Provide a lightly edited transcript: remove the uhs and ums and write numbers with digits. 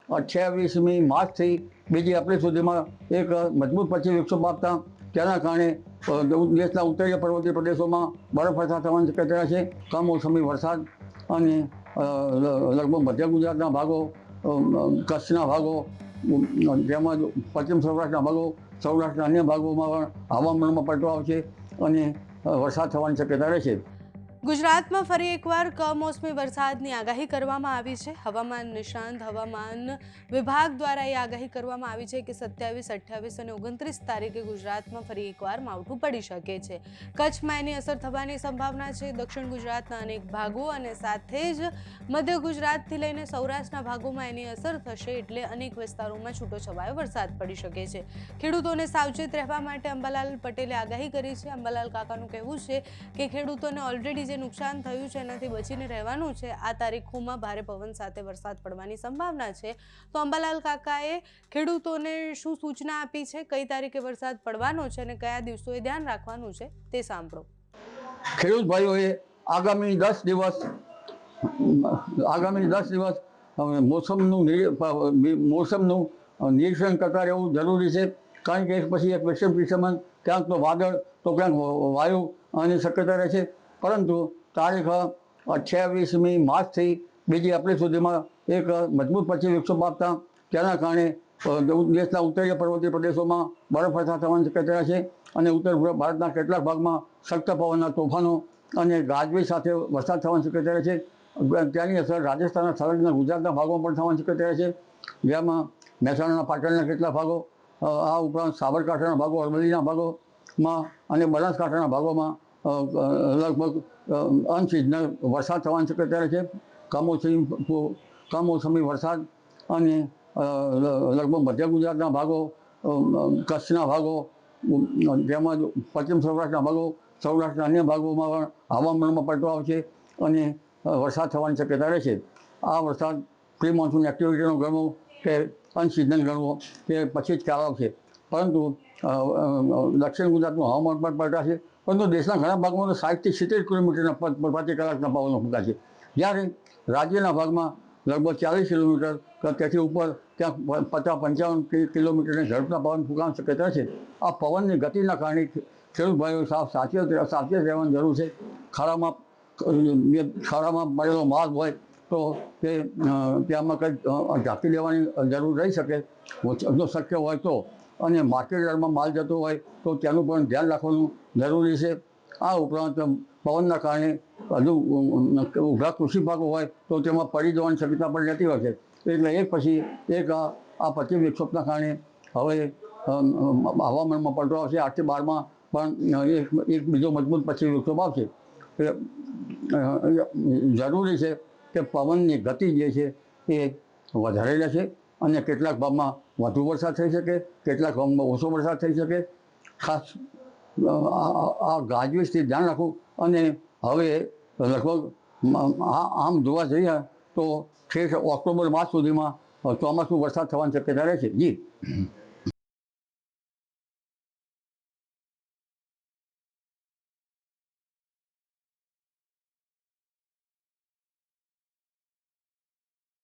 28મી માર્ચથી 2 એપ્રિલ સુધીમાં એક મજબૂત પશ્ચિમ વિક્ષોભ આપતા તેના કારણે દેશના ઉત્તરીય પર્વતીય પ્રદેશોમાં બરફવર્ષા થવાની શક્યતા છે. કમોસમી વરસાદ અને લગભગ મધ્ય ગુજરાતના ભાગો, કચ્છના ભાગો, તેમજ પશ્ચિમ સૌરાષ્ટ્રના ભાગો, સૌરાષ્ટ્રના અન્ય ભાગોમાં પણ હવામાનમાં પલટો આવશે અને વરસાદ થવાની શક્યતા રહેશે. ગુજરાતમાં ફરી એકવાર કમોસમી વરસાદની આગાહી કરવામાં આવી છે. હવામાન નિષ્ણાંત હવામાન વિભાગ દ્વારા એ આગાહી કરવામાં આવી છે કે 27, 28 અને 29 તારીખે ગુજરાતમાં ફરી એકવાર માવઠું પડી શકે છે. કચ્છમાં એની અસર થવાની સંભાવના છે. દક્ષિણ ગુજરાતના અનેક ભાગો અને સાથે જ મધ્ય ગુજરાતથી લઈને સૌરાષ્ટ્રના ભાગોમાં એની અસર થશે, એટલે અનેક વિસ્તારોમાં છૂટોછવાયો વરસાદ પડી શકે છે. ખેડૂતોને સાવચેત રહેવા માટે અંબાલાલ પટેલે આગાહી કરી છે. અંબાલાલ કાકાનું કહેવું છે કે ખેડૂતોને ઓલરેડી જે નુકસાન થયું છે એનાથી બચીને રહેવાનું છે. આ તારીખોમાં ભારે પવન સાથે વરસાદ પડવાની સંભાવના છે. તો અંબાલાલ કાકાએ ખેડૂતોને શું સૂચના આપી છે, કઈ તારીખે વરસાદ પડવાનો છે અને કયા દિવસોએ ધ્યાન રાખવાનું છે તે સાંભળો. ખેડૂત ભાઈઓએ આગામી 10 દિવસ મોસમનું નિરીક્ષણ કરતા રહેવું જરૂરી છે. કારણ કે એક પછી એક વિષમ ક્યાંક તો વાદળ તો ક્યાંક વાયુ આની શક્યતા રહે છે. પરંતુ તારીખ 28મી માર્ચથી 2 એપ્રિલ સુધીમાં એક મજબૂત પશ્ચિમ વિક્ષોભ આપતા તેના કારણે દેશના ઉત્તરીય પર્વતીય પ્રદેશોમાં બરફવર્ષા થવાની શક્યતા છે અને ઉત્તર ભારતના કેટલાક ભાગમાં સખ્ત પવનના તોફાનો અને ગાજવીજ સાથે વરસાદ થવાની શક્યતા છે. ત્યાંની અસર રાજસ્થાનના સંલગ્ન ગુજરાતના ભાગોમાં પણ થવાની શક્યતા છે, જેમાં મહેસાણાના પાટણના કેટલાક ભાગો, આ ઉપરાંત સાબરકાંઠાના ભાગો, અરવલ્લીના ભાગોમાં અને બનાસકાંઠાના ભાગોમાં લગભગ અનસિઝનલ વરસાદ થવાની શક્યતા છે. કમોસમી વરસાદ અને લગભગ મધ્ય ગુજરાતના ભાગો, કચ્છના ભાગો, તેમજ પશ્ચિમ સૌરાષ્ટ્રના ભાગો, સૌરાષ્ટ્રના અન્ય ભાગોમાં પણ હવામાનમાં પલટો આવશે અને વરસાદ થવાની શક્યતા રહેશે. આ વરસાદ પ્રી મોન્સૂન એક્ટિવિટીનો ગણવો કે અનસિઝનલ ગણવો કે પછી જ ખ્યાલ આવશે. પરંતુ દક્ષિણ ગુજરાતનું હવામાન પણ પલટાશે. પરંતુ દેશના ઘણા ભાગમાં 60 થી 70 કિલોમીટરના પ્રતિ કલાકના પવનો ફૂંકાશે, જ્યારે રાજ્યના ભાગમાં લગભગ 40 કિલોમીટર કે તેથી ઉપર ત્યાં 50-55 કિલોમીટરની ઝડપના પવન ફૂંકાવાની શક્યતા છે. આ પવનની ગતિના કારણે ખેડૂત ભાઈઓ સાવચેત રહેવાની જરૂર છે. ખાડામાં પડેલો માલ હોય તો તે ત્યાંમાં કંઈક ઢાંકી દેવાની જરૂર રહી શકે જો શક્ય હોય તો, અને માર્કેટ યાર્ડમાં માલ જતો હોય તો તેનું પણ ધ્યાન રાખવાનું જરૂરી છે. આ ઉપરાંત પવનના કારણે હજુ ઊભા કૃષિ પાકો હોય તો તેમાં પડી જવાની શક્યતા પણ રહેતી હોય છે. એટલે એક પછી એક આ પશ્ચિમ વિક્ષોભના કારણે હવે હવામાનમાં પલટો આવશે. 8 થી 12માં પણ એક બીજો મજબૂત પશ્ચિમ વિક્ષોભ આવશે. જરૂરી છે કે પવનની ગતિ જે છે એ વધારે રહેશે અને કેટલાક ભાગમાં વધુ વરસાદ થઈ શકે, કેટલાક ભાગમાં ઓછો વરસાદ થઈ શકે. ખાસ આ ગાજવીજથી ધ્યાન રાખવું. અને હવે લગભગ આમ જોવા જઈએ તો ઠેઠ ઓક્ટોબર માસ સુધીમાં ચોમાસું વરસાદ થવાની શક્યતા રહે છે. જી.